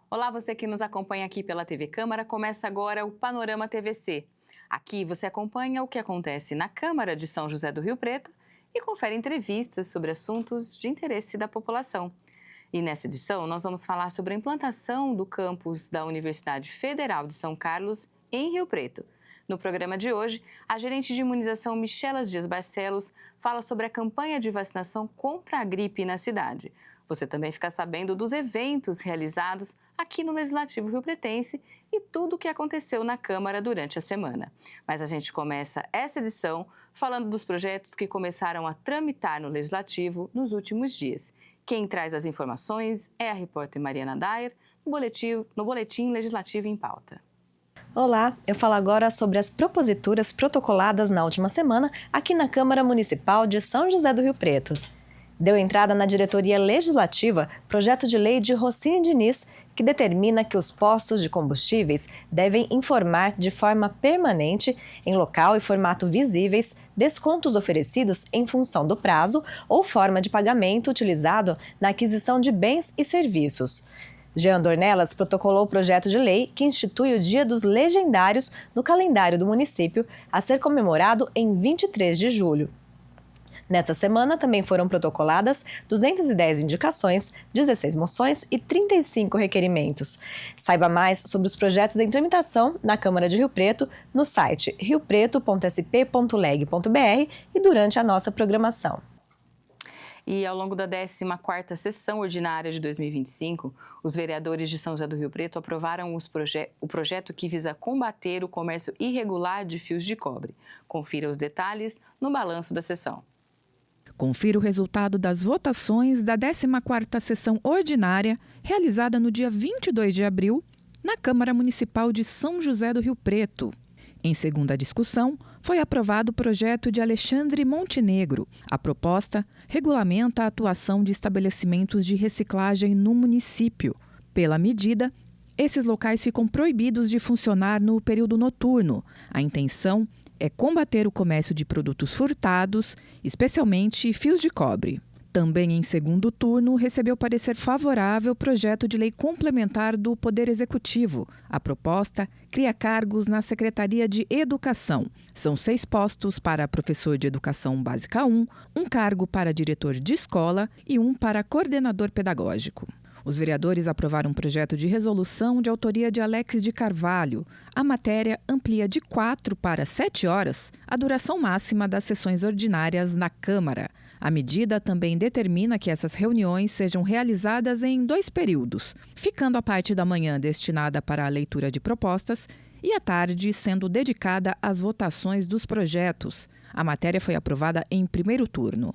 Olá, você que nos acompanha aqui pela TV Câmara, começa agora o Panorama TVC. Aqui você acompanha o que acontece na Câmara de São José do Rio Preto e confere entrevistas sobre assuntos de interesse da população. E nessa edição nós vamos falar sobre a implantação do campus da Universidade Federal de São Carlos em Rio Preto. No programa de hoje, a gerente de imunização Michelas Dias Barcelos fala sobre a campanha de vacinação contra a gripe na cidade. Você também fica sabendo dos eventos realizados aqui no Legislativo Rio-Pretense e tudo o que aconteceu na Câmara durante a semana. Mas a gente começa essa edição falando dos projetos que começaram a tramitar no Legislativo nos últimos dias. Quem traz as informações é a repórter Mariana Dayer, no Boletim Legislativo em Pauta. Olá, eu falo agora sobre as proposituras protocoladas na última semana aqui na Câmara Municipal de São José do Rio Preto. Deu entrada na diretoria legislativa projeto de lei de Rossini Diniz, que determina que os postos de combustíveis devem informar de forma permanente, em local e formato visíveis, descontos oferecidos em função do prazo ou forma de pagamento utilizado na aquisição de bens e serviços. Jean Dornelas protocolou o projeto de lei que institui o Dia dos Legendários no calendário do município, a ser comemorado em 23 de julho. Nesta semana também foram protocoladas 210 indicações, 16 moções e 35 requerimentos. Saiba mais sobre os projetos em tramitação na Câmara de Rio Preto no site riopreto.sp.leg.br e durante a nossa programação. E ao longo da 14ª sessão ordinária de 2025, os vereadores de São José do Rio Preto aprovaram o projeto que visa combater o comércio irregular de fios de cobre. Confira os detalhes no balanço da sessão. Confira o resultado das votações da 14ª sessão ordinária, realizada no dia 22 de abril, na Câmara Municipal de São José do Rio Preto. Em segunda discussão, foi aprovado o projeto de Alexandre Montenegro. A proposta regulamenta a atuação de estabelecimentos de reciclagem no município. Pela medida, esses locais ficam proibidos de funcionar no período noturno. A intenção é combater o comércio de produtos furtados, especialmente fios de cobre. Também em segundo turno, recebeu parecer favorável o projeto de lei complementar do Poder Executivo. A proposta cria cargos na Secretaria de Educação. São 6 postos para professor de Educação Básica 1, um cargo para diretor de escola e um para coordenador pedagógico. Os vereadores aprovaram um projeto de resolução de autoria de Alex de Carvalho. A matéria amplia de 4 para 7 horas a duração máxima das sessões ordinárias na Câmara. A medida também determina que essas reuniões sejam realizadas em 2 períodos, ficando a parte da manhã destinada para a leitura de propostas e a tarde sendo dedicada às votações dos projetos. A matéria foi aprovada em primeiro turno.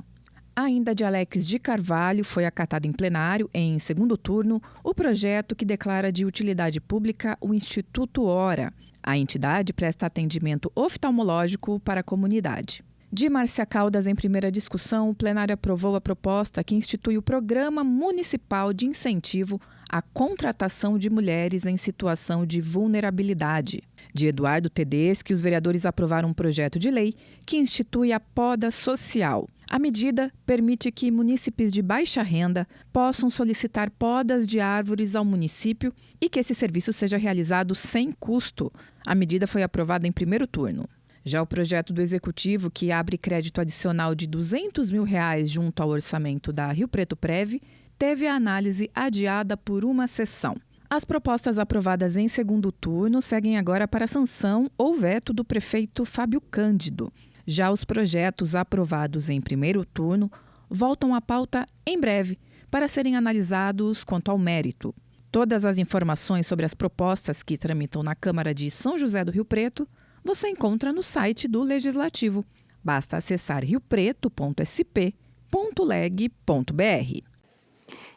Ainda de Alex de Carvalho, foi acatado em plenário, em segundo turno, o projeto que declara de utilidade pública o Instituto Hora. A entidade presta atendimento oftalmológico para a comunidade. De Márcia Caldas, em primeira discussão, o plenário aprovou a proposta que institui o Programa Municipal de Incentivo à Contratação de Mulheres em Situação de Vulnerabilidade. De Eduardo Tedeschi, os vereadores aprovaram um projeto de lei que institui a poda social. A medida permite que munícipes de baixa renda possam solicitar podas de árvores ao município e que esse serviço seja realizado sem custo. A medida foi aprovada em primeiro turno. Já o projeto do Executivo, que abre crédito adicional de R$200 mil junto ao orçamento da Rio Preto Prev, teve a análise adiada por uma sessão. As propostas aprovadas em segundo turno seguem agora para a sanção ou veto do prefeito Fábio Cândido. Já os projetos aprovados em primeiro turno voltam à pauta em breve para serem analisados quanto ao mérito. Todas as informações sobre as propostas que tramitam na Câmara de São José do Rio Preto você encontra no site do Legislativo. Basta acessar riopreto.sp.leg.br.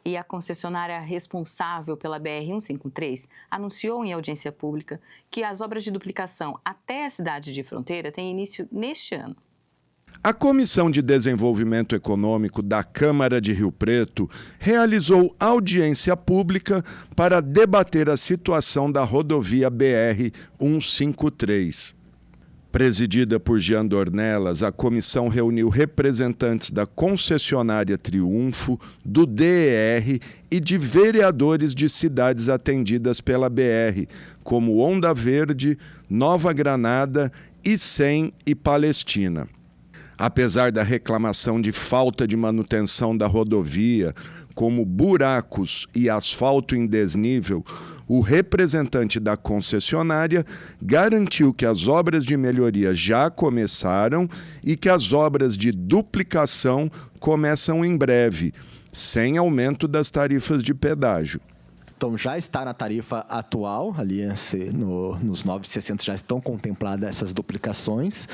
E a concessionária responsável pela BR-153 anunciou em audiência pública que as obras de duplicação até a cidade de Fronteira têm início neste ano. A Comissão de Desenvolvimento Econômico da Câmara de Rio Preto realizou audiência pública para debater a situação da rodovia BR-153. Presidida por Jean Dornelas, a comissão reuniu representantes da concessionária Triunfo, do DER e de vereadores de cidades atendidas pela BR, como Onda Verde, Nova Granada, Icém e Palestina. Apesar da reclamação de falta de manutenção da rodovia, como buracos e asfalto em desnível, o representante da concessionária garantiu que as obras de melhoria já começaram e que as obras de duplicação começam em breve, sem aumento das tarifas de pedágio. Então, já está na tarifa atual, ali nos 9,60 já estão contempladas essas duplicações,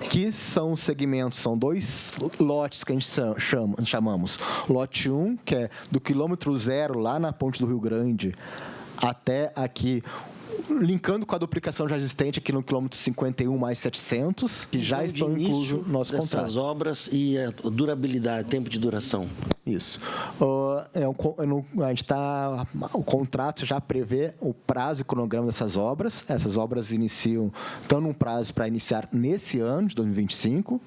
que são segmentos, são 2 lotes que a gente chamamos. Lote 1, que é do quilômetro 0, lá na ponte do Rio Grande, até aqui, linkando com a duplicação já existente aqui no quilômetro 51 mais 700, que já estão inclusos no nosso contrato. Essas obras e a durabilidade, tempo de duração. Isso. O contrato já prevê o prazo e cronograma dessas obras. Essas obras estão num prazo para iniciar nesse ano, de 2025.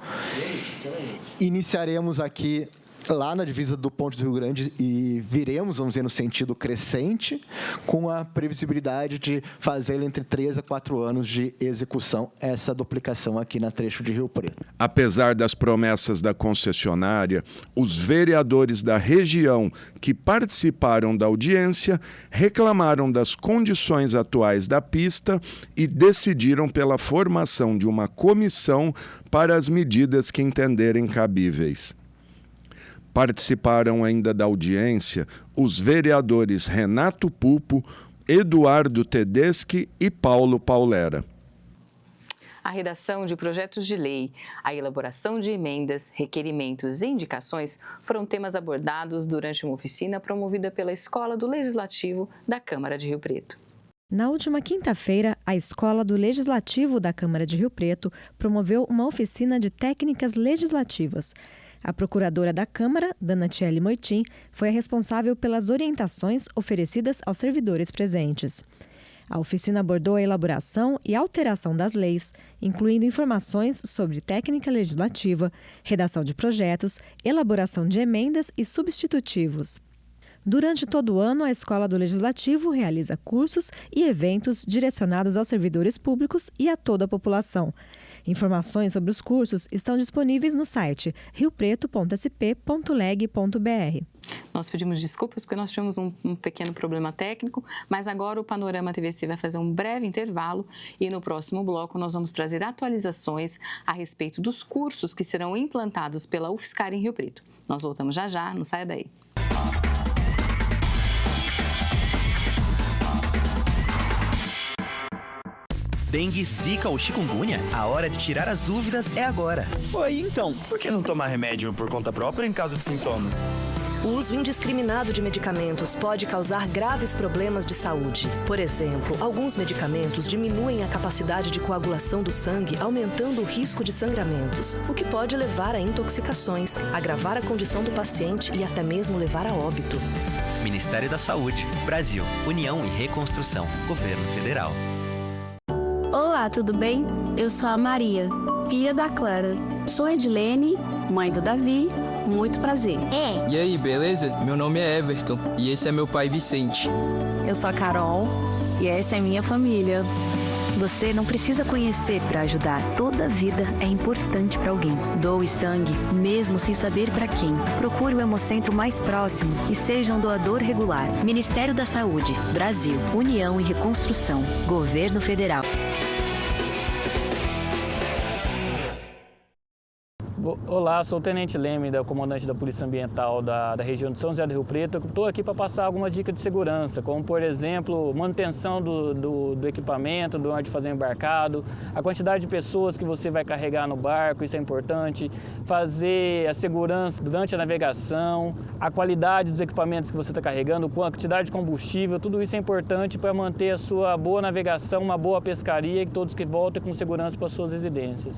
Iniciaremos aqui lá na divisa do Ponte do Rio Grande e viremos, vamos dizer, no sentido crescente, com a previsibilidade de fazer entre 3 a 4 anos de execução essa duplicação aqui na trecho de Rio Preto. Apesar das promessas da concessionária, os vereadores da região que participaram da audiência reclamaram das condições atuais da pista e decidiram pela formação de uma comissão para as medidas que entenderem cabíveis. Participaram ainda da audiência os vereadores Renato Pupo, Eduardo Tedeschi e Paulo Paulera. A redação de projetos de lei, a elaboração de emendas, requerimentos e indicações foram temas abordados durante uma oficina promovida pela Escola do Legislativo da Câmara de Rio Preto. Na última quinta-feira, a Escola do Legislativo da Câmara de Rio Preto promoveu uma oficina de técnicas legislativas. A procuradora da Câmara, Dana Tiele Moitim, foi a responsável pelas orientações oferecidas aos servidores presentes. A oficina abordou a elaboração e alteração das leis, incluindo informações sobre técnica legislativa, redação de projetos, elaboração de emendas e substitutivos. Durante todo o ano, a Escola do Legislativo realiza cursos e eventos direcionados aos servidores públicos e a toda a população. Informações sobre os cursos estão disponíveis no site riopreto.sp.leg.br. Nós pedimos desculpas porque nós tivemos um pequeno problema técnico, mas agora o Panorama TVC vai fazer um breve intervalo e no próximo bloco nós vamos trazer atualizações a respeito dos cursos que serão implantados pela UFSCar em Rio Preto. Nós voltamos já já, não saia daí. Dengue, zika ou chikungunya? A hora de tirar as dúvidas é agora. Oi, então, por que não tomar remédio por conta própria em caso de sintomas? O uso indiscriminado de medicamentos pode causar graves problemas de saúde. Por exemplo, alguns medicamentos diminuem a capacidade de coagulação do sangue, aumentando o risco de sangramentos, o que pode levar a intoxicações, agravar a condição do paciente e até mesmo levar a óbito. Ministério da Saúde, Brasil, União e Reconstrução, Governo Federal. Olá, tudo bem? Eu sou a Maria, filha da Clara. Sou a Edilene, mãe do Davi. Muito prazer. E aí, beleza? Meu nome é Everton e esse é meu pai Vicente. Eu sou a Carol e essa é minha família. Você não precisa conhecer para ajudar. Toda vida é importante para alguém. Doe sangue, mesmo sem saber para quem. Procure o Hemocentro mais próximo e seja um doador regular. Ministério da Saúde, Brasil, União e Reconstrução, Governo Federal. Olá, sou o Tenente Leme, comandante da Polícia Ambiental da região de São José do Rio Preto. Estou aqui para passar algumas dicas de segurança, como, por exemplo, manutenção do equipamento, do onde fazer o embarcado, a quantidade de pessoas que você vai carregar no barco, isso é importante, fazer a segurança durante a navegação, a qualidade dos equipamentos que você está carregando, a quantidade de combustível, tudo isso é importante para manter a sua boa navegação, uma boa pescaria e todos que voltem com segurança para suas residências.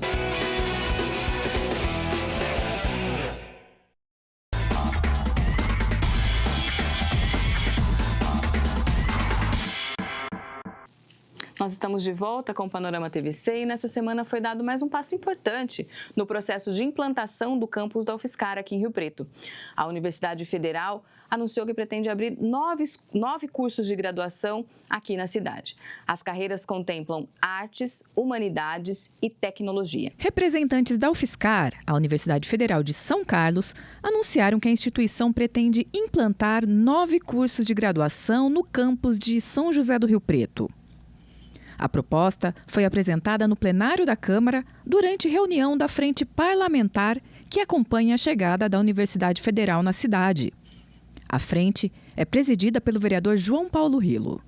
Nós estamos de volta com o Panorama TVC e nessa semana foi dado mais um passo importante no processo de implantação do campus da UFSCar aqui em Rio Preto. A Universidade Federal anunciou que pretende abrir 9 cursos de graduação aqui na cidade. As carreiras contemplam artes, humanidades e tecnologia. Representantes da UFSCar, a Universidade Federal de São Carlos, anunciaram que a instituição pretende implantar 9 cursos de graduação no campus de São José do Rio Preto. A proposta foi apresentada no plenário da Câmara durante reunião da Frente Parlamentar que acompanha a chegada da Universidade Federal na cidade. A frente é presidida pelo vereador João Paulo Rilo.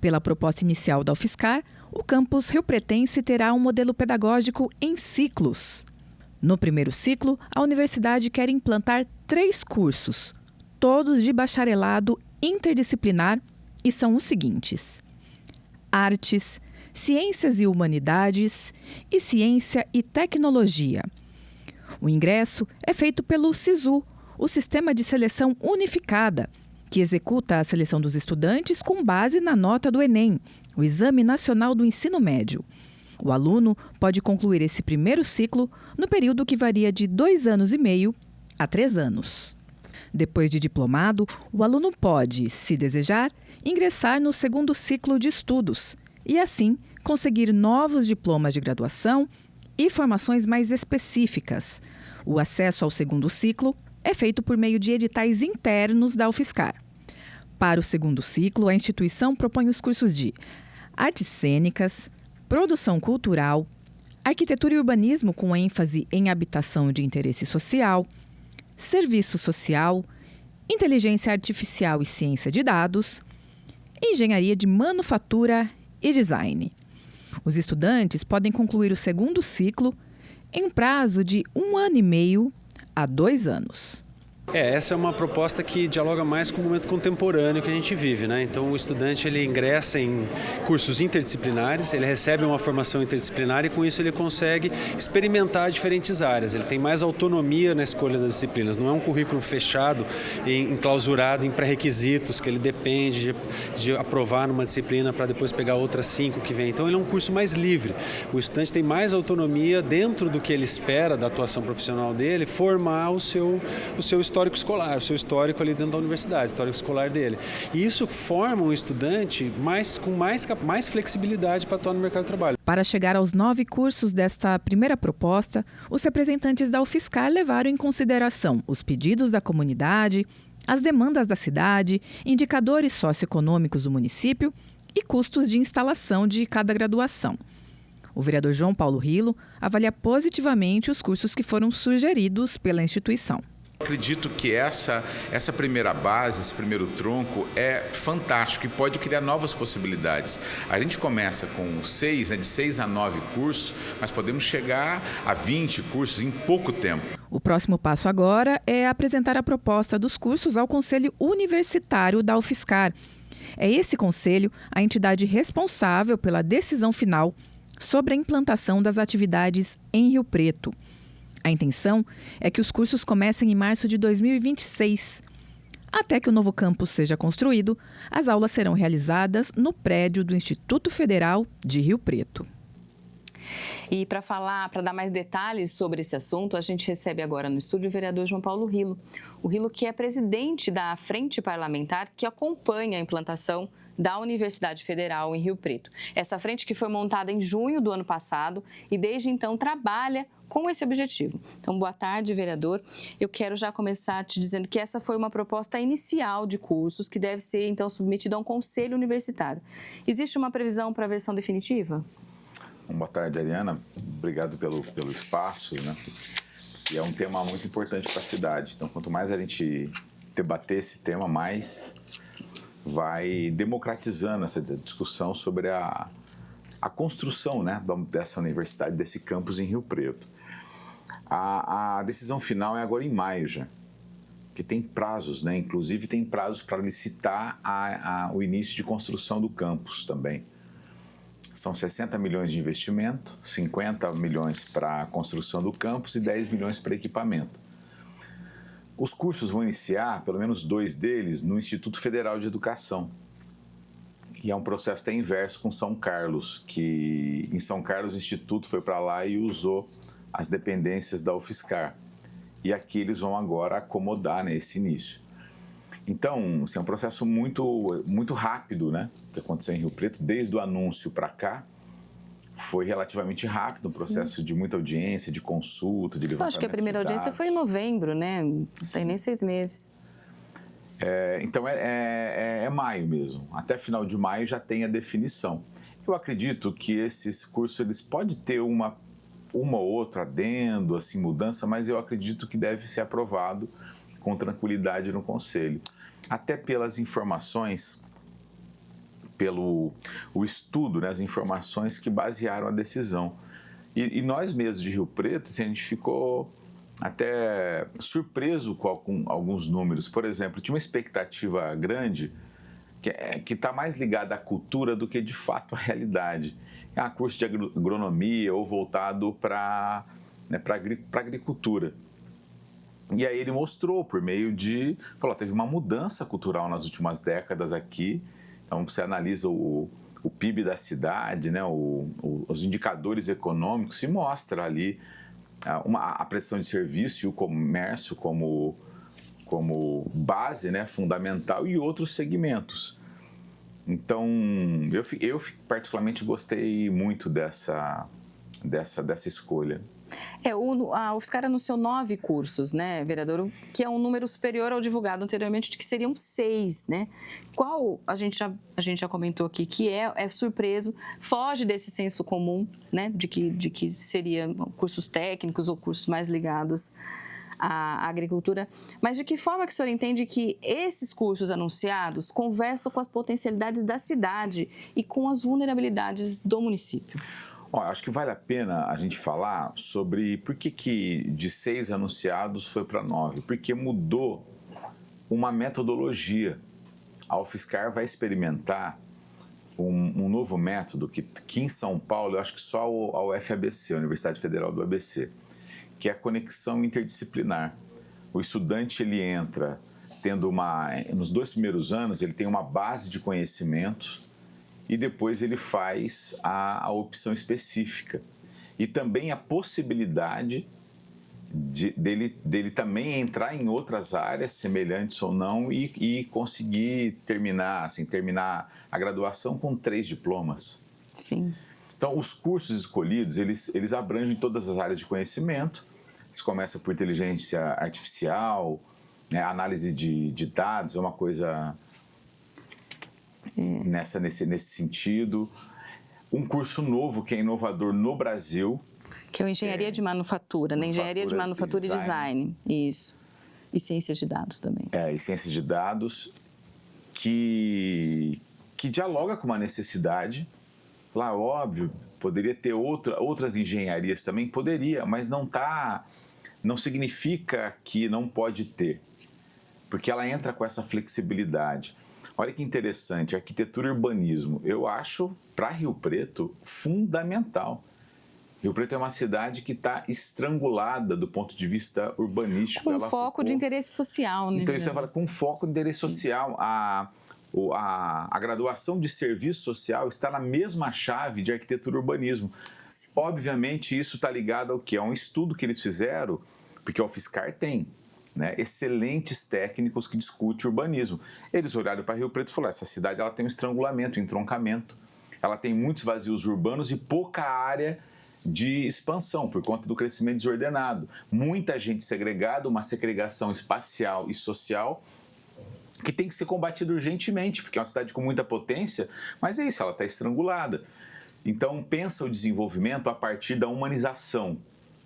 Pela proposta inicial da UFSCar, o campus riopretense terá um modelo pedagógico em ciclos. No primeiro ciclo, a universidade quer implantar 3 cursos, todos de bacharelado interdisciplinar, e são os seguintes: Artes, Ciências e Humanidades e Ciência e Tecnologia. O ingresso é feito pelo SISU, o Sistema de Seleção Unificada, que executa a seleção dos estudantes com base na nota do Enem, o Exame Nacional do Ensino Médio. O aluno pode concluir esse primeiro ciclo no período que varia de 2 anos e meio a 3 anos. Depois de diplomado, o aluno pode, se desejar, ingressar no segundo ciclo de estudos e, assim, conseguir novos diplomas de graduação e formações mais específicas. O acesso ao segundo ciclo é feito por meio de editais internos da UFSCar. Para o segundo ciclo, a instituição propõe os cursos de Artes Cênicas, Produção Cultural, Arquitetura e Urbanismo com ênfase em habitação de interesse social, Serviço Social, Inteligência Artificial e Ciência de Dados, Engenharia de Manufatura e Design. Os estudantes podem concluir o segundo ciclo em um prazo de 1 ano e meio a 2 anos. Essa é uma proposta que dialoga mais com o momento contemporâneo que a gente vive, né? Então o estudante ele ingressa em cursos interdisciplinares, ele recebe uma formação interdisciplinar e com isso ele consegue experimentar diferentes áreas. Ele tem mais autonomia na escolha das disciplinas, não é um currículo fechado, enclausurado em pré-requisitos, que ele depende de aprovar numa disciplina para depois pegar outras 5 que vem. Então ele é um curso mais livre. O estudante tem mais autonomia dentro do que ele espera da atuação profissional dele, formar o seu histórico escolar, o seu histórico ali dentro da universidade, o histórico escolar dele. E isso forma um estudante com mais flexibilidade para atuar no mercado de trabalho. Para chegar aos 9 cursos desta primeira proposta, os representantes da UFSCar levaram em consideração os pedidos da comunidade, as demandas da cidade, indicadores socioeconômicos do município e custos de instalação de cada graduação. O vereador João Paulo Rilo avalia positivamente os cursos que foram sugeridos pela instituição. Acredito que essa primeira base, esse primeiro tronco é fantástico e pode criar novas possibilidades. A gente começa com 6, de 6 a 9 cursos, mas podemos chegar a 20 cursos em pouco tempo. O próximo passo agora é apresentar a proposta dos cursos ao Conselho Universitário da UFSCar. É esse conselho a entidade responsável pela decisão final sobre a implantação das atividades em Rio Preto. A intenção é que os cursos comecem em março de 2026. Até que o novo campus seja construído, as aulas serão realizadas no prédio do Instituto Federal de Rio Preto. E para dar mais detalhes sobre esse assunto, a gente recebe agora no estúdio o vereador João Paulo Rilo. O Rilo, que é presidente da Frente Parlamentar que acompanha a implantação da Universidade Federal em Rio Preto. Essa frente que foi montada em junho do ano passado e desde então trabalha com esse objetivo. Então, boa tarde, vereador. Eu quero já começar te dizendo que essa foi uma proposta inicial de cursos que deve ser, então, submetida a um conselho universitário. Existe uma previsão para a versão definitiva? Boa tarde, Ariana. Obrigado pelo espaço, né? E é um tema muito importante para a cidade. Então, quanto mais a gente debater esse tema, mais vai democratizando essa discussão sobre a construção, né, dessa universidade, desse campus em Rio Preto. A decisão final é agora em maio já, que tem prazos, né? Inclusive tem prazos para licitar o início de construção do campus também. São 60 milhões de investimento, 50 milhões para a construção do campus e 10 milhões para equipamento. Os cursos vão iniciar, pelo menos 2 deles, no Instituto Federal de Educação. E é um processo até inverso com São Carlos, que em São Carlos o Instituto foi para lá e usou as dependências da UFSCar. E aqui eles vão agora acomodar nesse início. Então, assim, é um processo muito rápido, né, que aconteceu em Rio Preto, desde o anúncio para cá. Foi relativamente rápido, um processo de muita audiência, de consulta, de levantamento. Acho que a primeira audiência foi em novembro, né? Não tem nem 6 meses. Então é maio mesmo. Até final de maio já tem a definição. Eu acredito que esses cursos eles podem ter uma ou outra adendo, assim, mudança, mas eu acredito que deve ser aprovado com tranquilidade no Conselho. Até pelas informações, pelo o estudo, né, as informações que basearam a decisão. E nós mesmos de Rio Preto, assim, a gente ficou até surpreso com alguns números. Por exemplo, tinha uma expectativa grande que está mais ligada à cultura do que de fato à realidade. É um curso de agronomia ou voltado para a agricultura. E aí ele mostrou por meio de... teve uma mudança cultural nas últimas décadas aqui. Então você analisa o PIB da cidade, né, os indicadores econômicos, e mostra ali a prestação de serviço e o comércio como base, né, fundamental, e outros segmentos. Então, eu particularmente gostei muito dessa escolha. A UFSCar anunciou 9 cursos, né, vereador, que é um número superior ao divulgado anteriormente, de que seriam 6, né? Qual, a gente já comentou aqui, que é surpreso, foge desse senso comum, né, de que seria cursos técnicos ou cursos mais ligados à agricultura, mas de que forma que o senhor entende que esses cursos anunciados conversam com as potencialidades da cidade e com as vulnerabilidades do município? Acho que vale a pena a gente falar sobre por que de 6 anunciados foi para 9. Porque mudou uma metodologia. A UFSCar vai experimentar um novo método que em São Paulo, eu acho que só a UFABC, a Universidade Federal do ABC, que é a conexão interdisciplinar. O estudante ele entra tendo nos 2 primeiros anos, ele tem uma base de conhecimento, e depois ele faz a opção específica. E também a possibilidade dele também entrar em outras áreas, semelhantes ou não, e conseguir terminar a graduação com 3 diplomas. Sim. Então, os cursos escolhidos, eles abrangem todas as áreas de conhecimento. Isso começa por inteligência artificial, né, análise de dados, é uma coisa... nesse sentido. Um curso novo que é inovador no Brasil. Que é o Engenharia de Manufatura, né? Engenharia de Manufatura e Design. Isso. E Ciências de Dados também. E Ciências de Dados, que dialoga com uma necessidade. Lá, óbvio, poderia ter outras engenharias também, poderia, mas não significa que não pode ter, porque ela entra com essa flexibilidade. Olha que interessante, arquitetura e urbanismo, eu acho, para Rio Preto, fundamental. Rio Preto é uma cidade que está estrangulada do ponto de vista urbanístico. Com foco de interesse social, né? Então, isso fala com foco de interesse social. A graduação de serviço social está na mesma chave de arquitetura e urbanismo. Sim. Obviamente, isso está ligado ao quê? A um estudo que eles fizeram, porque a UFSCar tem, né, excelentes técnicos que discutem urbanismo. Eles olharam para Rio Preto e falaram, essa cidade ela tem um estrangulamento, um entroncamento. Ela tem muitos vazios urbanos e pouca área de expansão, por conta do crescimento desordenado. Muita gente segregada, uma segregação espacial e social que tem que ser combatida urgentemente, porque é uma cidade com muita potência, mas é isso, ela está estrangulada. Então, pensa o desenvolvimento a partir da humanização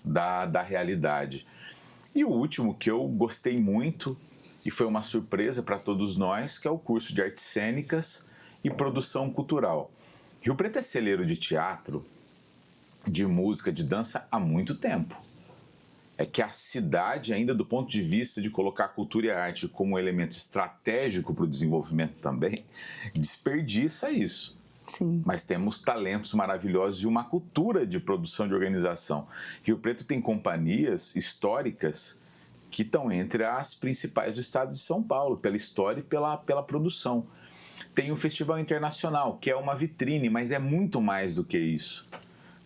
da realidade. E o último que eu gostei muito, e foi uma surpresa para todos nós, que é o curso de Artes Cênicas e Produção Cultural. Rio Preto é celeiro de teatro, de música, de dança há muito tempo. É que a cidade, ainda do ponto de vista de colocar a cultura e a arte como um elemento estratégico para o desenvolvimento também, desperdiça isso. Sim. Mas temos talentos maravilhosos e uma cultura de produção de organização. Rio Preto tem companhias históricas que estão entre as principais do estado de São Paulo, pela história e pela produção. tem o Festival Internacional, que é uma vitrine, mas é muito mais do que isso.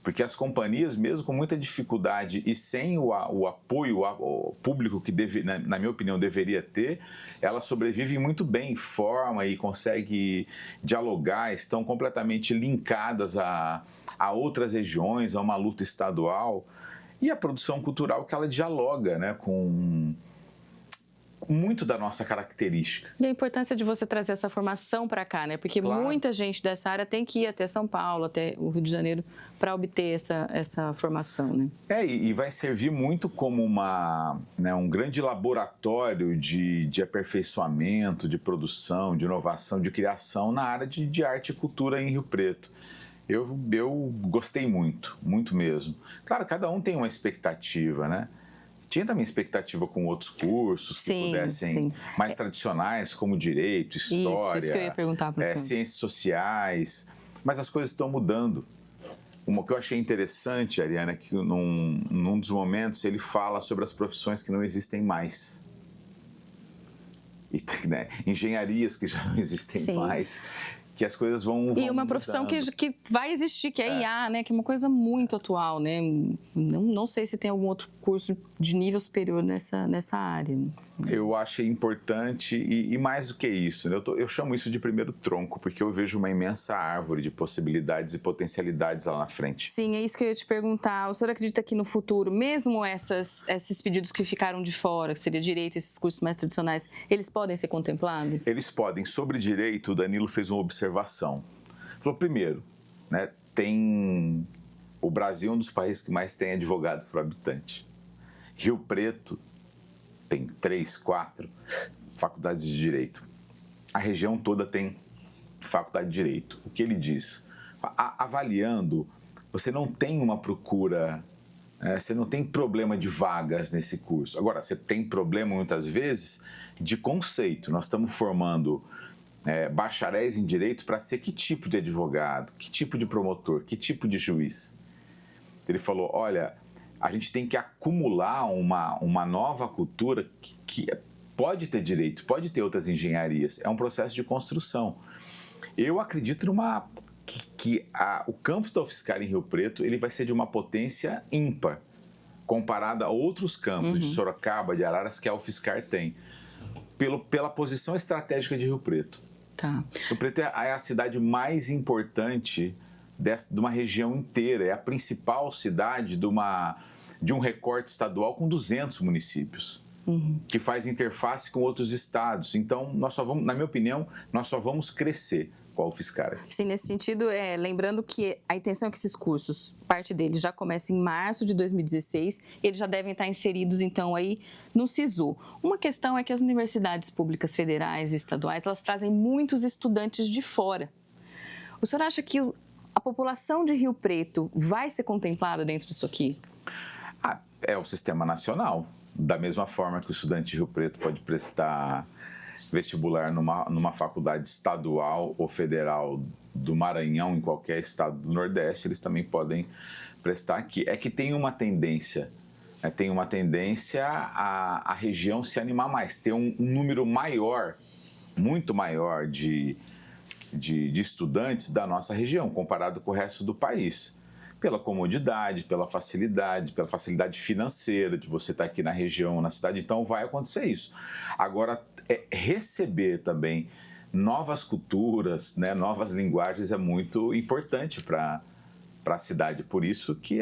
Porque as companhias, mesmo com muita dificuldade e sem o apoio público que, na minha opinião, deveria ter, elas sobrevivem muito bem, formam e conseguem dialogar, estão completamente linkadas a outras regiões, a uma luta estadual. E a produção cultural que ela dialoga, né, com muito da nossa característica. E a importância de você trazer essa formação para cá, né? Porque muita gente dessa área tem que ir até São Paulo, até o Rio de Janeiro, para obter essa formação, né? E vai servir muito como um grande laboratório de aperfeiçoamento, de produção, de inovação, de criação na área de arte e cultura em Rio Preto. Eu gostei muito, muito mesmo. Claro, cada um tem uma expectativa, né? Tinha também expectativa com outros cursos que pudessem mais tradicionais, como direito, história, isso que eu ia perguntar para você. Ciências sociais, mas as coisas estão mudando. O que eu achei interessante, Ariana, é que num dos momentos ele fala sobre as profissões que não existem mais. E, né, engenharias que já não existem mais. Que as coisas vão E uma profissão que vai existir, que é IA, né? Que é uma coisa muito atual, né? Não sei se tem algum outro curso de nível superior nessa área. Eu achei importante e mais do que isso, né? Eu chamo isso de primeiro tronco, porque eu vejo uma imensa árvore de possibilidades e potencialidades lá na frente. Sim, é isso que eu ia te perguntar. O senhor acredita que no futuro, mesmo esses pedidos que ficaram de fora, que seria direito, esses cursos mais tradicionais, eles podem ser contemplados? Eles podem. Sobre direito, o Danilo fez uma observação. Falou, primeiro, né, o Brasil é um dos países que mais tem advogado por habitante. Rio Preto tem 3, 4 faculdades de direito. A região toda tem faculdade de direito. O que ele diz? Avaliando, você não tem uma procura, você não tem problema de vagas nesse curso. Agora, você tem problema, muitas vezes, de conceito. Nós estamos formando bacharéis em direito para ser que tipo de advogado, que tipo de promotor, que tipo de juiz. Ele falou, olha, a gente tem que acumular uma nova cultura que pode ter direito, pode ter outras engenharias. É um processo de construção. Eu acredito que o campus da UFSCar em Rio Preto ele vai ser de uma potência ímpar, comparada a outros campos de Sorocaba, de Araras, que a UFSCar tem, pela posição estratégica de Rio Preto. Tá. Rio Preto é a cidade mais importante de uma região inteira, é a principal cidade de um recorte estadual com 200 municípios, que faz interface com outros estados. Então, na minha opinião, nós só vamos crescer com a UFSCar. Sim, nesse sentido, lembrando que a intenção é que esses cursos, parte deles já começa em março de 2016, eles já devem estar inseridos, então, aí no SISU. Uma questão é que as universidades públicas federais e estaduais, elas trazem muitos estudantes de fora. O senhor acha que a população de Rio Preto vai ser contemplada dentro disso aqui? É o sistema nacional. Da mesma forma que o estudante de Rio Preto pode prestar vestibular numa faculdade estadual ou federal do Maranhão, em qualquer estado do Nordeste, eles também podem prestar aqui. É que tem uma tendência, a região se animar mais, ter um número maior, muito maior de estudantes da nossa região, comparado com o resto do país. Pela comodidade, pela facilidade financeira de você estar aqui na região, na cidade. Então, vai acontecer isso. Agora, receber também novas culturas, né, novas linguagens é muito importante para a cidade. Por isso que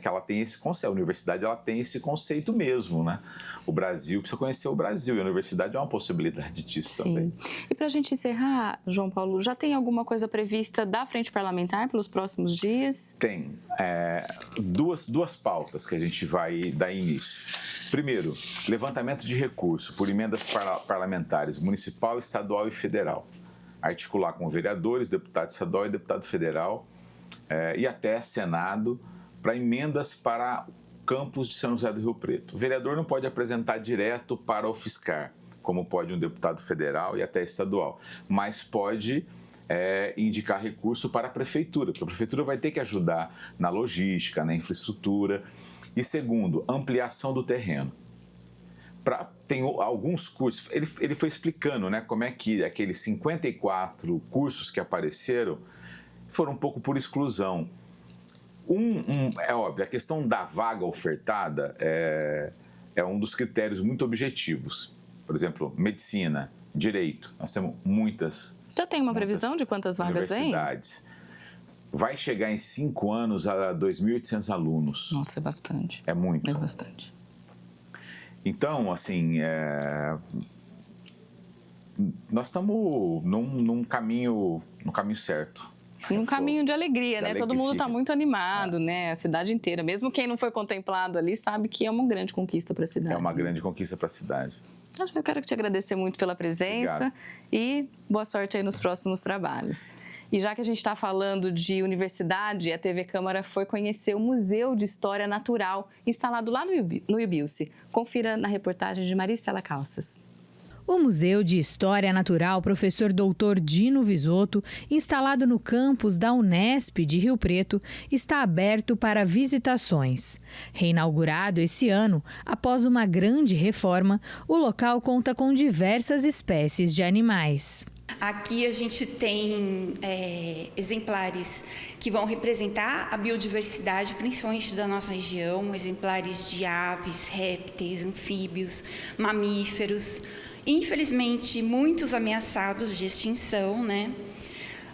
que ela tem esse conceito. A universidade ela tem esse conceito mesmo, né? O Brasil precisa conhecer o Brasil e a universidade é uma possibilidade disso também. E para a gente encerrar, João Paulo, já tem alguma coisa prevista da Frente Parlamentar pelos próximos dias? Tem. Duas pautas que a gente vai dar início. Primeiro, levantamento de recurso por emendas parlamentares municipal, estadual e federal. Articular com vereadores, deputado estadual e deputado federal e até Senado para emendas para o campus de São José do Rio Preto. O vereador não pode apresentar direto para o UFSCar, como pode um deputado federal e até estadual, mas pode indicar recurso para a prefeitura, porque a prefeitura vai ter que ajudar na logística, na infraestrutura. E segundo, ampliação do terreno. tem alguns cursos, ele foi explicando, né, como é que aqueles 54 cursos que apareceram foram um pouco por exclusão. É óbvio, a questão da vaga ofertada é um dos critérios muito objetivos. Por exemplo, medicina, direito, nós temos muitas. Já tem uma previsão de quantas vagas vem? Universidades. Vai chegar em 5 anos a 2.800 alunos. Nossa, é bastante. É muito. É bastante. Então, assim, nós estamos num caminho certo. Um caminho de alegria, né? Todo mundo está muito animado, né? A cidade inteira. Mesmo quem não foi contemplado ali sabe que é uma grande conquista para a cidade. É uma grande conquista para a cidade. Eu quero te agradecer muito pela presença. Obrigado. E boa sorte aí nos próximos trabalhos. E já que a gente está falando de universidade, a TV Câmara foi conhecer o Museu de História Natural, instalado lá no Ibilce. Confira na reportagem de Maricela Calças. O Museu de História Natural Professor Dr. Dino Visoto, instalado no campus da Unesp de Rio Preto, está aberto para visitações. Reinaugurado esse ano, após uma grande reforma, o local conta com diversas espécies de animais. Aqui a gente tem exemplares que vão representar a biodiversidade, principalmente da nossa região, exemplares de aves, répteis, anfíbios, mamíferos, infelizmente muitos ameaçados de extinção, né?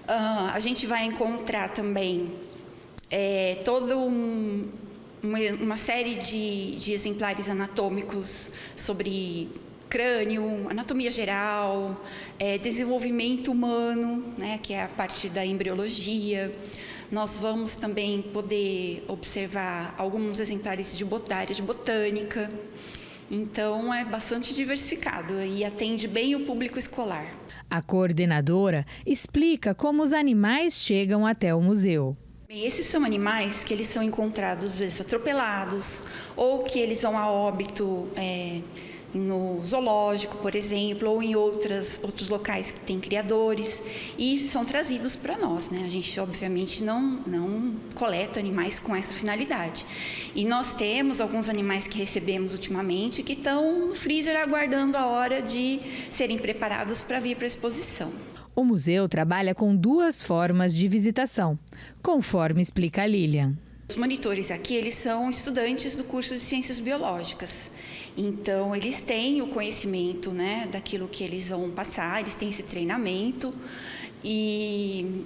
A gente vai encontrar também toda uma série de exemplares anatômicos sobre crânio, anatomia geral, desenvolvimento humano, né, que é a parte da embriologia. Nós vamos também poder observar alguns exemplares da área de botânica. Então, é bastante diversificado e atende bem o público escolar. A coordenadora explica como os animais chegam até o museu. Esses são animais que eles são encontrados, às vezes, atropelados, ou que eles vão a óbito no zoológico, por exemplo, ou em outros locais que tem criadores, e são trazidos para nós, né? A gente, obviamente, não coleta animais com essa finalidade. E nós temos alguns animais que recebemos ultimamente que estão no freezer aguardando a hora de serem preparados para vir para a exposição. O museu trabalha com 2 formas de visitação, conforme explica a Lilian. Os monitores aqui, eles são estudantes do curso de Ciências Biológicas. Então, eles têm o conhecimento, né, daquilo que eles vão passar, eles têm esse treinamento. E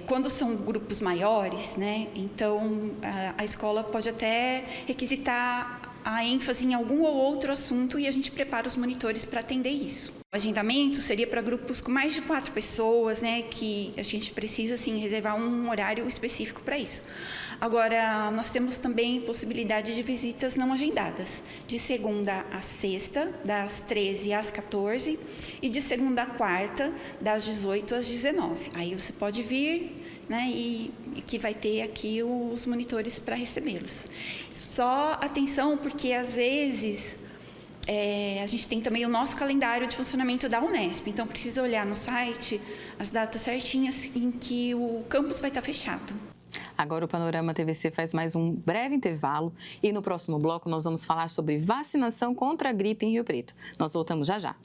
quando são grupos maiores, né, então a escola pode até requisitar a ênfase em algum ou outro assunto e a gente prepara os monitores para atender isso. O agendamento seria para grupos com mais de 4 pessoas, né, que a gente precisa, assim, reservar um horário específico para isso. Agora, nós temos também possibilidade de visitas não agendadas, de segunda a sexta, das 13 às 14, e de segunda a quarta, das 18 às 19. Aí você pode vir, né, e que vai ter aqui os monitores para recebê-los. Só atenção, porque às vezes a gente tem também o nosso calendário de funcionamento da Unesp, então precisa olhar no site as datas certinhas em que o campus vai estar fechado. Agora o Panorama TVC faz mais um breve intervalo e no próximo bloco nós vamos falar sobre vacinação contra a gripe em Rio Preto. Nós voltamos já já.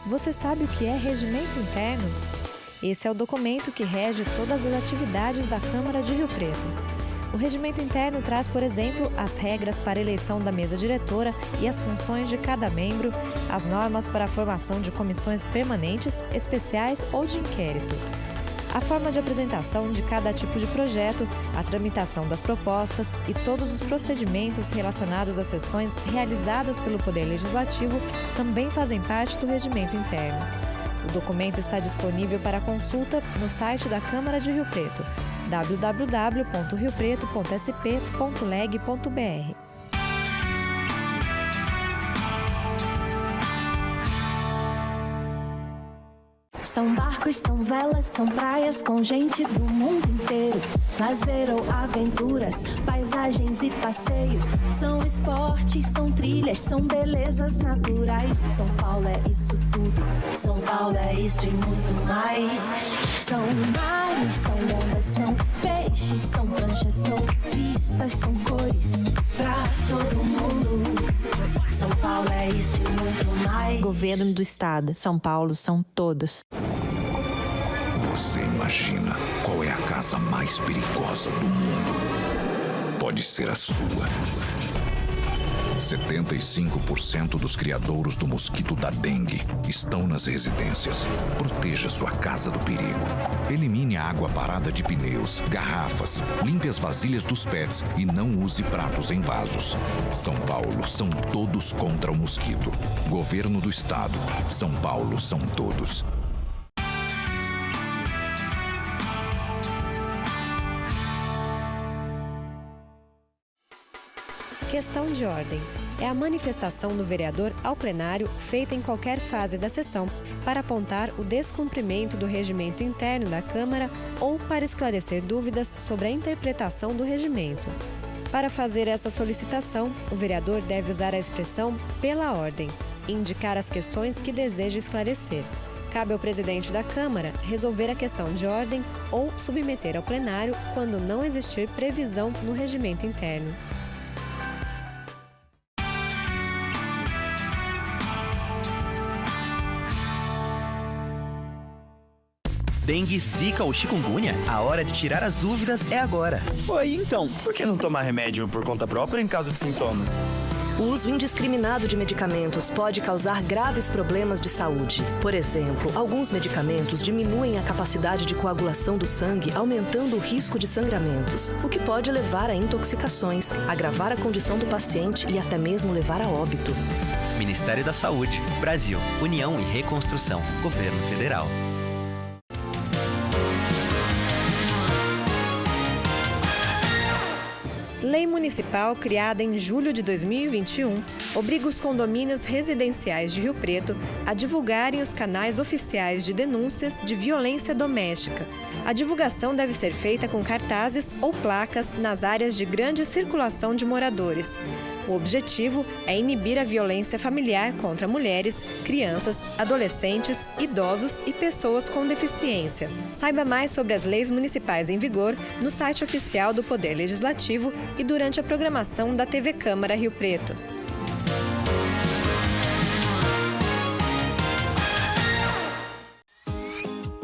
Você sabe o que é regimento interno? Esse é o documento que rege todas as atividades da Câmara de Rio Preto. O regimento interno traz, por exemplo, as regras para a eleição da mesa diretora e as funções de cada membro, as normas para a formação de comissões permanentes, especiais ou de inquérito, a forma de apresentação de cada tipo de projeto, a tramitação das propostas e todos os procedimentos relacionados às sessões realizadas pelo Poder Legislativo também fazem parte do regimento interno. O documento está disponível para consulta no site da Câmara de Rio Preto, www.riopreto.sp.leg.br. São barcos, são velas, são praias com gente do mundo inteiro. Lazer ou aventuras, paisagens e passeios. São esportes, são trilhas, são belezas naturais. São Paulo é isso tudo, São Paulo é isso e muito mais. São mares, são ondas, são peixes, são pranchas, são vistas, são cores pra todo mundo. São Paulo é isso e muito mais. Governo do Estado, São Paulo são todos. Você imagina qual é a casa mais perigosa do mundo? Pode ser a sua. 75% dos criadouros do mosquito da dengue estão nas residências. Proteja sua casa do perigo. Elimine a água parada de pneus, garrafas, limpe as vasilhas dos pets e não use pratos em vasos. São Paulo são todos contra o mosquito. Governo do Estado. São Paulo são todos. Questão de ordem. É a manifestação do vereador ao plenário feita em qualquer fase da sessão para apontar o descumprimento do regimento interno da Câmara ou para esclarecer dúvidas sobre a interpretação do regimento. Para fazer essa solicitação, o vereador deve usar a expressão "pela ordem" e indicar as questões que deseja esclarecer. Cabe ao presidente da Câmara resolver a questão de ordem ou submeter ao plenário quando não existir previsão no regimento interno. Dengue, zika ou chikungunya? A hora de tirar as dúvidas é agora. Oi, então, por que não tomar remédio por conta própria em caso de sintomas? O uso indiscriminado de medicamentos pode causar graves problemas de saúde. Por exemplo, alguns medicamentos diminuem a capacidade de coagulação do sangue, aumentando o risco de sangramentos, o que pode levar a intoxicações, agravar a condição do paciente e até mesmo levar a óbito. Ministério da Saúde, Brasil, União e Reconstrução, Governo Federal. Lei municipal criada em julho de 2021 obriga os condomínios residenciais de Rio Preto a divulgarem os canais oficiais de denúncias de violência doméstica. A divulgação deve ser feita com cartazes ou placas nas áreas de grande circulação de moradores. O objetivo é inibir a violência familiar contra mulheres, crianças, adolescentes, idosos e pessoas com deficiência. Saiba mais sobre as leis municipais em vigor no site oficial do Poder Legislativo e durante a programação da TV Câmara Rio Preto.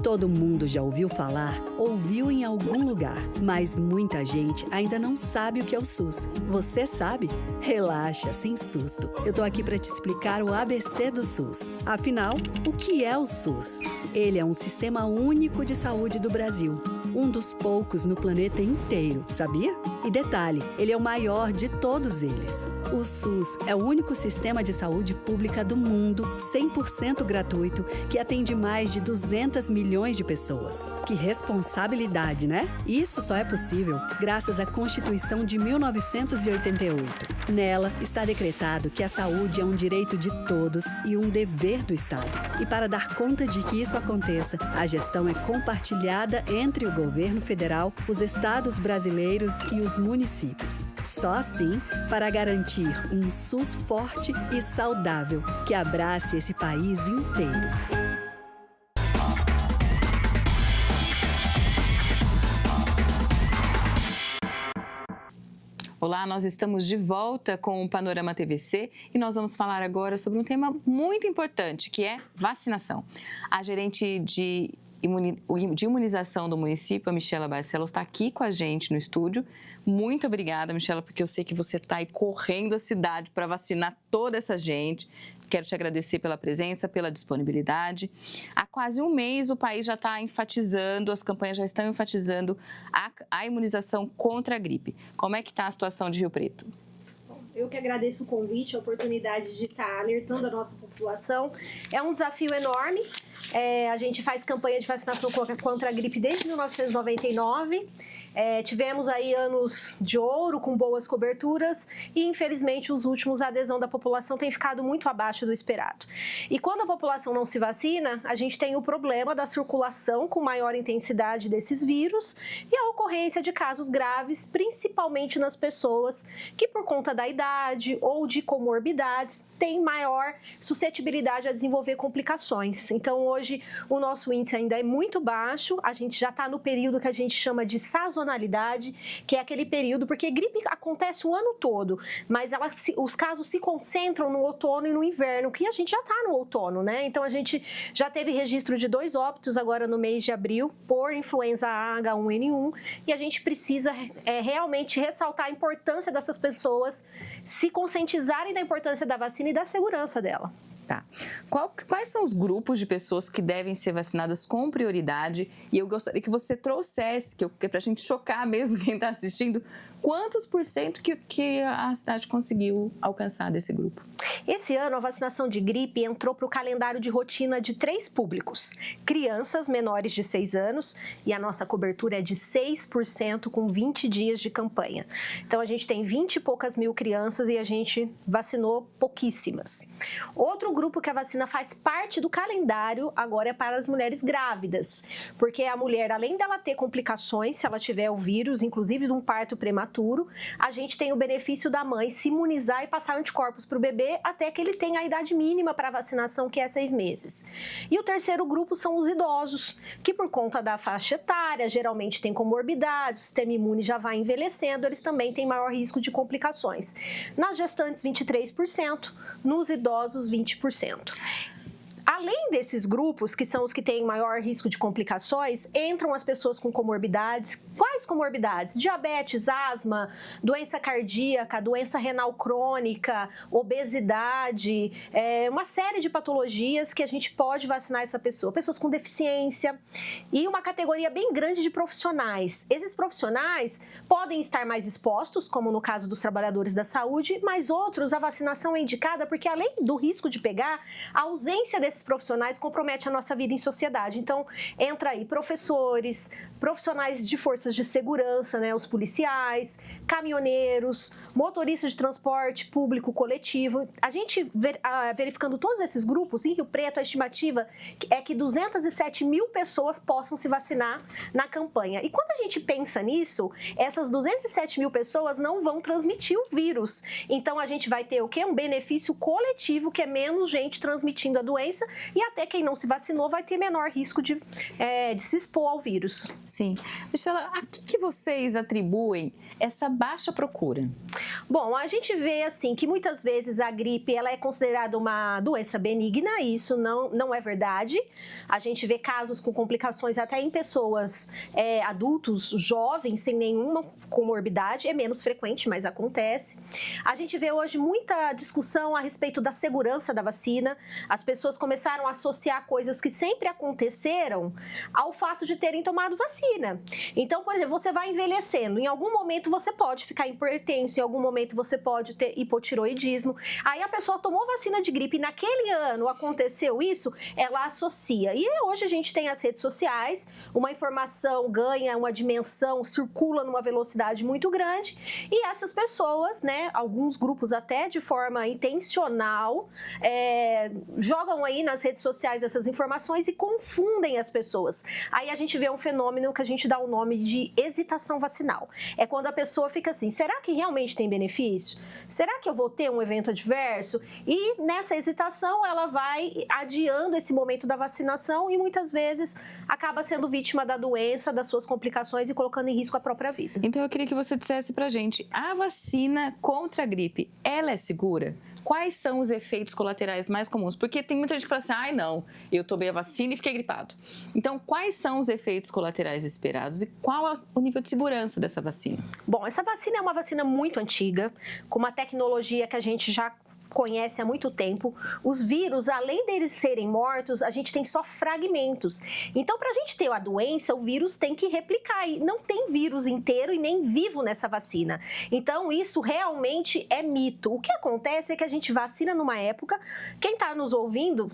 Todo mundo já ouviu falar, ouviu em algum lugar, mas muita gente ainda não sabe o que é o SUS. Você sabe? Relaxa, sem susto. Eu tô aqui para te explicar o ABC do SUS. Afinal, o que é o SUS? Ele é um sistema único de saúde do Brasil. Um dos poucos no planeta inteiro, sabia? E detalhe, ele é o maior de todos eles. O SUS é o único sistema de saúde pública do mundo, 100% gratuito, que atende mais de 200 milhões de pessoas. Que responsabilidade, né? Isso só é possível graças à Constituição de 1988. Nela está decretado que a saúde é um direito de todos e um dever do Estado. E para dar conta de que isso aconteça, a gestão é compartilhada entre o governo federal, os estados brasileiros e os municípios. Só assim para garantir um SUS forte e saudável que abrace esse país inteiro. Olá, nós estamos de volta com o Panorama TVC e nós vamos falar agora sobre um tema muito importante, que é vacinação. A gerente de imunização do município, a Michela Barcelos, está aqui com a gente no estúdio. Muito obrigada, Michela, porque eu sei que você está aí correndo a cidade para vacinar toda essa gente. Quero te agradecer pela presença, pela disponibilidade. Há quase um mês o país já está enfatizando, as campanhas já estão enfatizando a imunização contra a gripe. Como é que está a situação de Rio Preto? Eu que agradeço o convite, a oportunidade de estar alertando a nossa população. É um desafio enorme. A gente faz campanha de vacinação contra a gripe desde 1999. Tivemos aí anos de ouro com boas coberturas e, infelizmente, os últimos, a adesão da população tem ficado muito abaixo do esperado. E quando a população não se vacina, a gente tem o problema da circulação com maior intensidade desses vírus e a ocorrência de casos graves, principalmente nas pessoas que, por conta da idade ou de comorbidades, têm maior suscetibilidade a desenvolver complicações. Então, hoje, o nosso índice ainda é muito baixo, a gente já está no período que a gente chama de sazonalidade, que é aquele período, porque gripe acontece o ano todo, mas os casos se concentram no outono e no inverno, que a gente já está no outono, né? Então, a gente já teve registro de 2 óbitos agora no mês de abril por influenza A H1N1 e a gente precisa realmente ressaltar a importância dessas pessoas se conscientizarem da importância da vacina e da segurança dela. Tá. Quais são os grupos de pessoas que devem ser vacinadas com prioridade? E eu gostaria que você trouxesse, que é para a gente chocar mesmo quem está assistindo, quantos % que a cidade conseguiu alcançar desse grupo? Esse ano, a vacinação de gripe entrou para o calendário de rotina de 3 públicos. Crianças menores de 6 anos, e a nossa cobertura é de 6% com 20 dias de campanha. Então, a gente tem 20 e poucas mil crianças e a gente vacinou pouquíssimas. Outro grupo que a vacina faz parte do calendário agora é para as mulheres grávidas, porque a mulher, além dela ter complicações, se ela tiver o vírus, inclusive de um parto prematuro, a gente tem o benefício da mãe se imunizar e passar anticorpos para o bebê até que ele tenha a idade mínima para a vacinação, que é 6 meses. E o terceiro grupo são os idosos, que por conta da faixa etária, geralmente tem comorbidades, o sistema imune já vai envelhecendo, eles também têm maior risco de complicações. Nas gestantes, 23%, nos idosos, 20%. Além desses grupos, que são os que têm maior risco de complicações, entram as pessoas com comorbidades. Quais comorbidades? Diabetes, asma, doença cardíaca, doença renal crônica, obesidade, uma série de patologias que a gente pode vacinar essa pessoa. Pessoas com deficiência e uma categoria bem grande de profissionais. Esses profissionais podem estar mais expostos, como no caso dos trabalhadores da saúde, mas outros a vacinação é indicada porque, além do risco de pegar, a ausência desses profissionais compromete a nossa vida em sociedade. Então, entra aí professores, profissionais de forças de segurança, né, os policiais, caminhoneiros, motoristas de transporte público coletivo. A gente, verificando todos esses grupos, em Rio Preto, a estimativa é que 207 mil pessoas possam se vacinar na campanha. E quando a gente pensa nisso, essas 207 mil pessoas não vão transmitir o vírus. Então, a gente vai ter o quê? Um benefício coletivo, que é menos gente transmitindo a doença, e até quem não se vacinou vai ter menor risco de se expor ao vírus. Sim. Michela, a que vocês atribuem essa baixa procura? Bom, a gente vê assim que muitas vezes a gripe ela é considerada uma doença benigna, e isso não é verdade. A gente vê casos com complicações até em pessoas adultos, jovens, sem nenhuma comorbidade. É menos frequente, mas acontece. A gente vê hoje muita discussão a respeito da segurança da vacina. As pessoas começaram a associar coisas que sempre aconteceram ao fato de terem tomado vacina. Então, por exemplo, você vai envelhecendo. Em algum momento você pode ficar hipertenso, em algum momento você pode ter hipotiroidismo. Aí a pessoa tomou vacina de gripe e naquele ano aconteceu isso, ela associa. E hoje a gente tem as redes sociais, uma informação ganha uma dimensão, circula numa velocidade muito grande, e essas pessoas, né, alguns grupos até de forma intencional, jogam aí nas redes sociais essas informações e confundem as pessoas. Aí a gente vê um fenômeno que a gente dá o nome de hesitação vacinal. É quando a pessoa fica assim, será que realmente tem benefício? Será que eu vou ter um evento adverso? E nessa hesitação ela vai adiando esse momento da vacinação e muitas vezes acaba sendo vítima da doença, das suas complicações e colocando em risco a própria vida. Então eu queria que você dissesse pra gente, a vacina contra a gripe, ela é segura? Quais são os efeitos colaterais mais comuns? Porque tem muita gente que fala assim, ai não, eu tomei a vacina e fiquei gripado. Então, quais são os efeitos colaterais esperados e qual é o nível de segurança dessa vacina? Bom, essa vacina é uma vacina muito antiga, com uma tecnologia que a gente já conhece há muito tempo. Os vírus, além deles serem mortos, a gente tem só fragmentos. Então, para a gente ter a doença, o vírus tem que replicar. E não tem vírus inteiro e nem vivo nessa vacina. Então, isso realmente é mito. O que acontece é que a gente vacina numa época, quem está nos ouvindo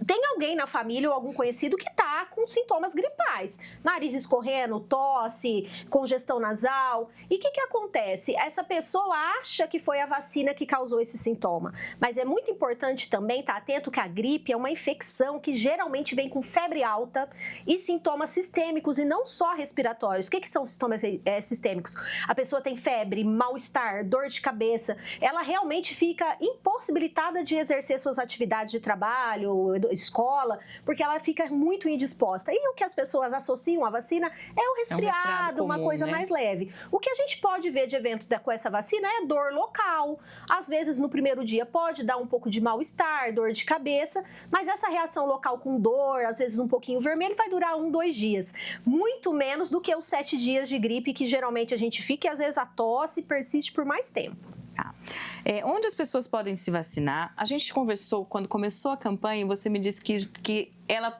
tem alguém na família ou algum conhecido que está com sintomas gripais. Nariz escorrendo, tosse, congestão nasal. E o que acontece? Essa pessoa acha que foi a vacina que causou esse sintoma. Mas é muito importante também estar atento que a gripe é uma infecção que geralmente vem com febre alta e sintomas sistêmicos e não só respiratórios. O que são sintomas sistêmicos? A pessoa tem febre, mal-estar, dor de cabeça. Ela realmente fica impossibilitada de exercer suas atividades de trabalho, escola, porque ela fica muito indisposta. E o que as pessoas associam à vacina é o resfriado, uma coisa mais leve. O que a gente pode ver de evento com essa vacina é dor local. Às vezes, no primeiro dia, pode dar um pouco de mal-estar, dor de cabeça, mas essa reação local com dor, às vezes um pouquinho vermelho, vai durar 1-2 dias. Muito menos do que os 7 dias de gripe que geralmente a gente fica e às vezes a tosse persiste por mais tempo. Tá. Onde as pessoas podem se vacinar? A gente conversou quando começou a campanha e você me disse que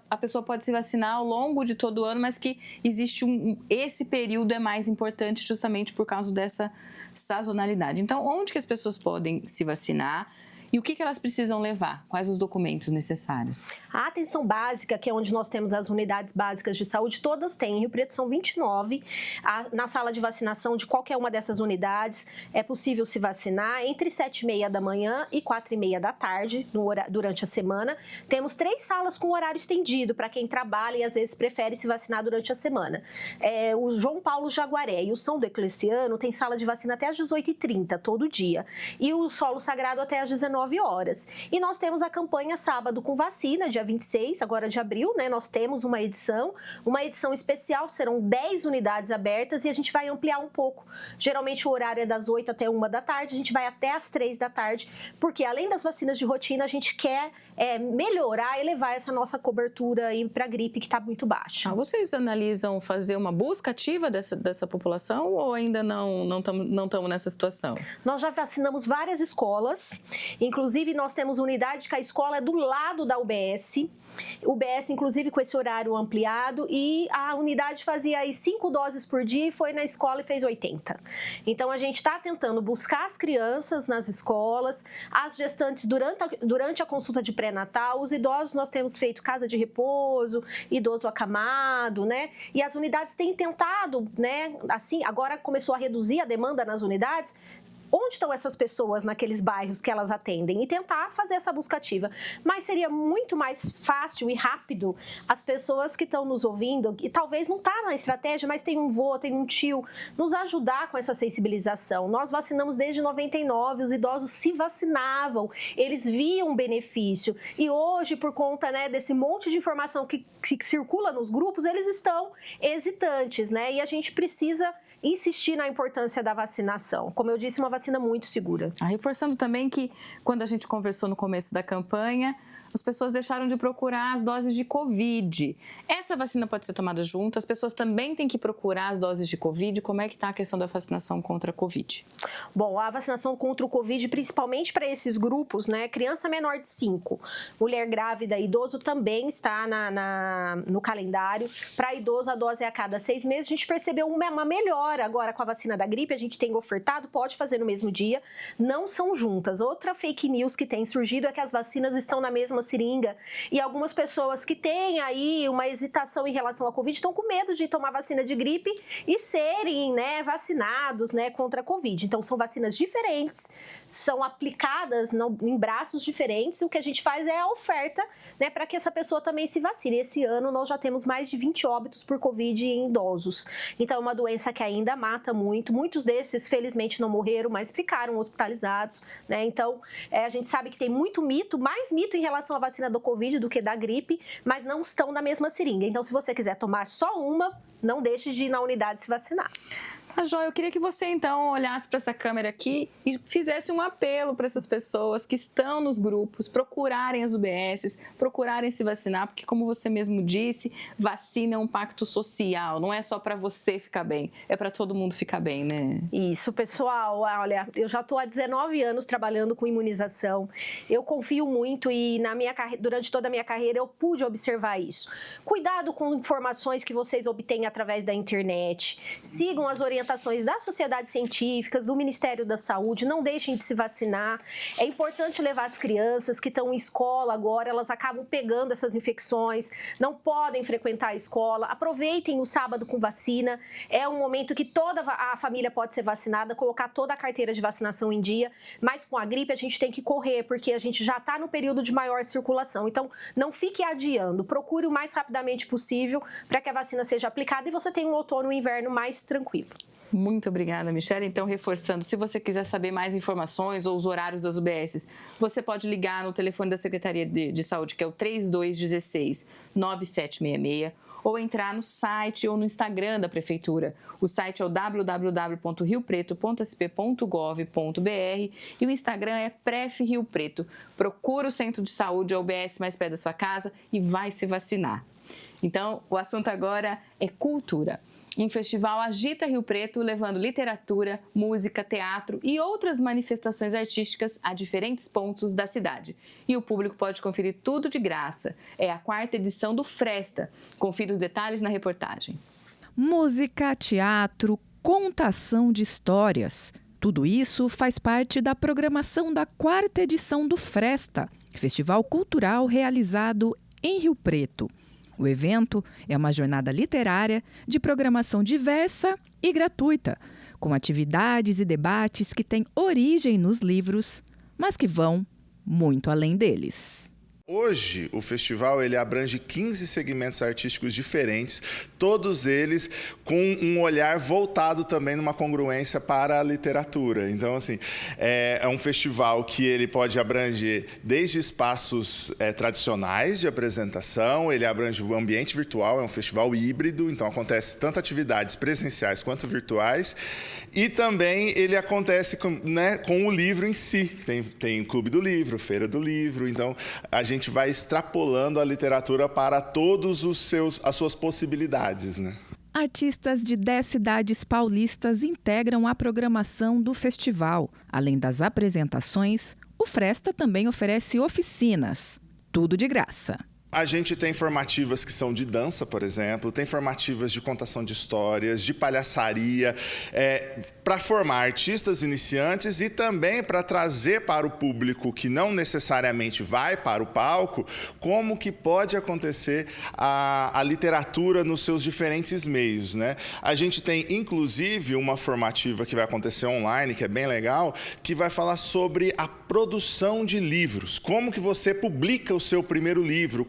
a pessoa pode se vacinar ao longo de todo o ano, mas que existe esse período é mais importante justamente por causa dessa sazonalidade. Então, onde que as pessoas podem se vacinar? E o que elas precisam levar? Quais os documentos necessários? A atenção básica, que é onde nós temos as unidades básicas de saúde, todas têm. Em Rio Preto são 29. Na sala de vacinação de qualquer uma dessas unidades é possível se vacinar entre 7h30 da manhã e 4h30 da tarde, durante a semana. Temos 3 salas com horário estendido para quem trabalha e às vezes prefere se vacinar durante a semana. O João Paulo Jaguaré e o São Decleciano tem sala de vacina até às 18h30, todo dia. E o Solo Sagrado até às 19h. E nós temos a campanha Sábado com Vacina, dia 26, agora de abril, né? Nós temos uma edição especial, serão 10 unidades abertas e a gente vai ampliar um pouco. Geralmente o horário é das 8 até 1 da tarde, a gente vai até às 3 da tarde, porque além das vacinas de rotina, a gente quer melhorar, elevar essa nossa cobertura para a gripe que está muito baixa. Vocês analisam fazer uma busca ativa dessa população ou ainda não estamos nessa situação? Nós já vacinamos várias escolas, inclusive nós temos unidade que a escola é do lado da UBS. UBS, inclusive, com esse horário ampliado, e a unidade fazia aí 5 doses por dia e foi na escola e fez 80. Então, a gente está tentando buscar as crianças nas escolas, as gestantes durante a consulta de pré-natal, os idosos nós temos feito casa de repouso, idoso acamado, né? E as unidades têm tentado, né? Assim, agora começou a reduzir a demanda nas unidades. Onde estão essas pessoas naqueles bairros que elas atendem e tentar fazer essa busca ativa. Mas seria muito mais fácil e rápido as pessoas que estão nos ouvindo, e talvez não está na estratégia, mas tem um vô, tem um tio, nos ajudar com essa sensibilização. Nós vacinamos desde 99, os idosos se vacinavam, eles viam benefício. E hoje, por conta, né, desse monte de informação que circula nos grupos, eles estão hesitantes, né? E a gente precisa insistir na importância da vacinação. Como eu disse, uma vacina muito segura. Reforçando também que, quando a gente conversou no começo da campanha, as pessoas deixaram de procurar as doses de Covid. Essa vacina pode ser tomada junto? As pessoas também têm que procurar as doses de Covid? Como é que está a questão da vacinação contra a Covid? Bom, a vacinação contra o Covid, principalmente para esses grupos, né? Criança menor de 5, mulher grávida, idoso também está no calendário. Para idoso, a dose é a cada 6 meses. A gente percebeu uma melhora agora com a vacina da gripe. A gente tem ofertado, pode fazer no mesmo dia. Não são juntas. Outra fake news que tem surgido é que as vacinas estão na mesma seringa, e algumas pessoas que têm aí uma hesitação em relação à Covid estão com medo de tomar vacina de gripe e serem, né, vacinados, né, contra a Covid. Então, são vacinas diferentes, são aplicadas em braços diferentes. O que a gente faz é a oferta, né, para que essa pessoa também se vacine. Esse ano nós já temos mais de 20 óbitos por Covid em idosos. Então, é uma doença que ainda mata muito. Muitos desses, felizmente, não morreram, mas ficaram hospitalizados, né? Então, a gente sabe que tem muito mito, mais mito em relação à vacina do Covid do que da gripe, mas não estão na mesma seringa. Então, se você quiser tomar só uma, não deixe de ir na unidade se vacinar. Tá, Joia, eu queria que você, então, olhasse para essa câmera aqui e fizesse um apelo para essas pessoas que estão nos grupos, procurarem as UBSs, procurarem se vacinar, porque, como você mesmo disse, vacina é um pacto social, não é só para você ficar bem, é para todo mundo ficar bem, né? Isso, pessoal, olha, eu já estou há 19 anos trabalhando com imunização, eu confio muito e durante toda a minha carreira eu pude observar isso. Cuidado com informações que vocês obtêm através da internet, sigam as orientações orientações das sociedades científicas, do Ministério da Saúde, não deixem de se vacinar. É importante levar as crianças que estão em escola agora, elas acabam pegando essas infecções, não podem frequentar a escola. Aproveitem o sábado com vacina, é um momento que toda a família pode ser vacinada, colocar toda a carteira de vacinação em dia, mas com a gripe a gente tem que correr, porque a gente já está no período de maior circulação. Então, não fique adiando, procure o mais rapidamente possível para que a vacina seja aplicada e você tenha um outono e um inverno mais tranquilo. Muito obrigada, Michele. Então, reforçando, se você quiser saber mais informações ou os horários das UBSs, você pode ligar no telefone da Secretaria de Saúde, que é o 3216-9766, ou entrar no site ou no Instagram da Prefeitura. O site é o www.riopreto.sp.gov.br e o Instagram é Pref Rio Preto. Procura o centro de saúde, a UBS mais perto da sua casa e vai se vacinar. Então, o assunto agora é cultura. Um festival agita Rio Preto, levando literatura, música, teatro e outras manifestações artísticas a diferentes pontos da cidade. E o público pode conferir tudo de graça. É a 4ª edição do Fresta. Confira os detalhes na reportagem. Música, teatro, contação de histórias. Tudo isso faz parte da programação da 4ª edição do Fresta, festival cultural realizado em Rio Preto. O evento é uma jornada literária de programação diversa e gratuita, com atividades e debates que têm origem nos livros, mas que vão muito além deles. Hoje, o festival ele abrange 15 segmentos artísticos diferentes, todos eles com um olhar voltado também numa congruência para a literatura. Então, assim, é um festival que ele pode abranger desde espaços tradicionais de apresentação, ele abrange o ambiente virtual, é um festival híbrido, então acontece tanto atividades presenciais quanto virtuais, e também ele acontece com o livro em si. Tem Clube do Livro, Feira do Livro, então a gente vai extrapolando a literatura para todas as suas possibilidades, né? Artistas de 10 cidades paulistas integram a programação do festival. Além das apresentações, o Fresta também oferece oficinas. Tudo de graça. A gente tem formativas que são de dança, por exemplo, tem formativas de contação de histórias, de palhaçaria, para formar artistas iniciantes e também para trazer para o público que não necessariamente vai para o palco, como que pode acontecer a literatura nos seus diferentes meios, né? A gente tem, inclusive, uma formativa que vai acontecer online, que é bem legal, que vai falar sobre a produção de livros, como que você publica o seu primeiro livro,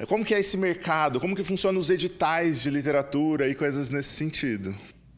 como que é esse mercado, como que funcionam os editais de literatura e coisas nesse sentido.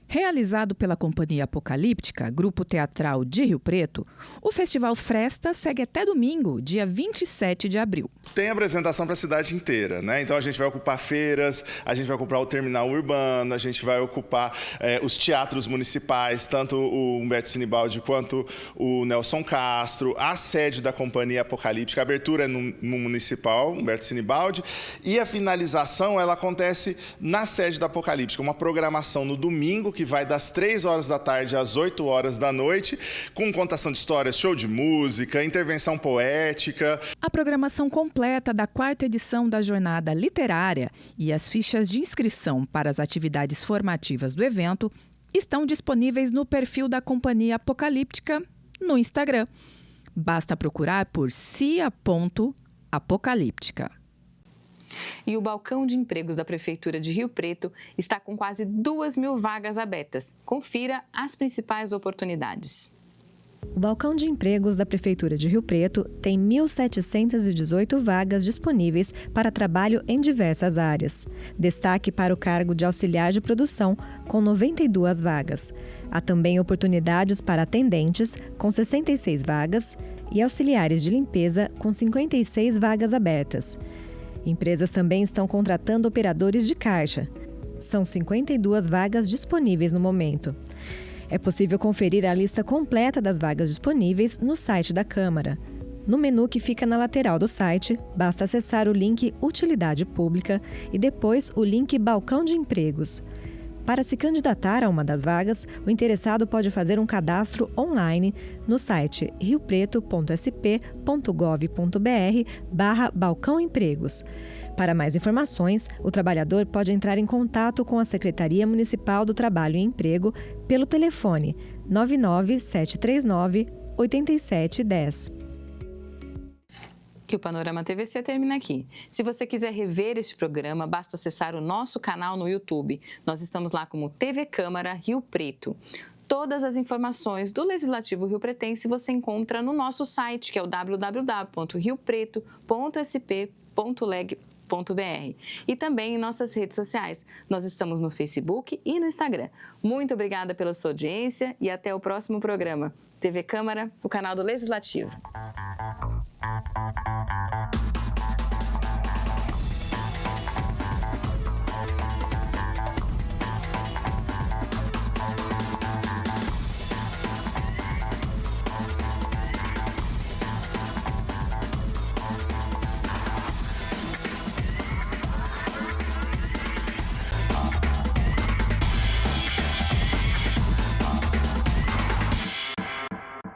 Realizado pela Companhia Apocalíptica, grupo teatral de Rio Preto, o Festival Fresta segue até domingo, dia 27 de abril. Tem apresentação para a cidade inteira, né? Então a gente vai ocupar feiras, a gente vai ocupar o terminal urbano, a gente vai ocupar os teatros municipais, tanto o Humberto Sinibaldi quanto o Nelson Castro, a sede da Companhia Apocalíptica, a abertura é no municipal, Humberto Sinibaldi, e a finalização ela acontece na sede da Apocalíptica, uma programação no domingo, que vai das 3 horas da tarde às 8 horas da noite, com contação de histórias, show de música, intervenção poética. A programação completa da 4ª edição da Jornada Literária e as fichas de inscrição para as atividades formativas do evento estão disponíveis no perfil da Companhia Apocalíptica no Instagram. Basta procurar por cia.apocalíptica. E o balcão de empregos da Prefeitura de Rio Preto está com quase 2.000 vagas abertas. Confira as principais oportunidades. O balcão de empregos da Prefeitura de Rio Preto tem 1.718 vagas disponíveis para trabalho em diversas áreas. Destaque para o cargo de auxiliar de produção, com 92 vagas. Há também oportunidades para atendentes, com 66 vagas, e auxiliares de limpeza, com 56 vagas abertas. Empresas também estão contratando operadores de caixa. São 52 vagas disponíveis no momento. É possível conferir a lista completa das vagas disponíveis no site da Câmara. No menu que fica na lateral do site, basta acessar o link Utilidade Pública e depois o link Balcão de Empregos. Para se candidatar a uma das vagas, o interessado pode fazer um cadastro online no site riopreto.sp.gov.br/balcão empregos. Para mais informações, o trabalhador pode entrar em contato com a Secretaria Municipal do Trabalho e Emprego pelo telefone 99739-8710. E o Panorama TVC termina aqui. Se você quiser rever este programa, basta acessar o nosso canal no YouTube. Nós estamos lá como TV Câmara Rio Preto. Todas as informações do Legislativo Riopretense você encontra no nosso site, que é o www.riopreto.sp.leg.br, e também em nossas redes sociais. Nós estamos no Facebook e no Instagram. Muito obrigada pela sua audiência e até o próximo programa. TV Câmara, o canal do Legislativo.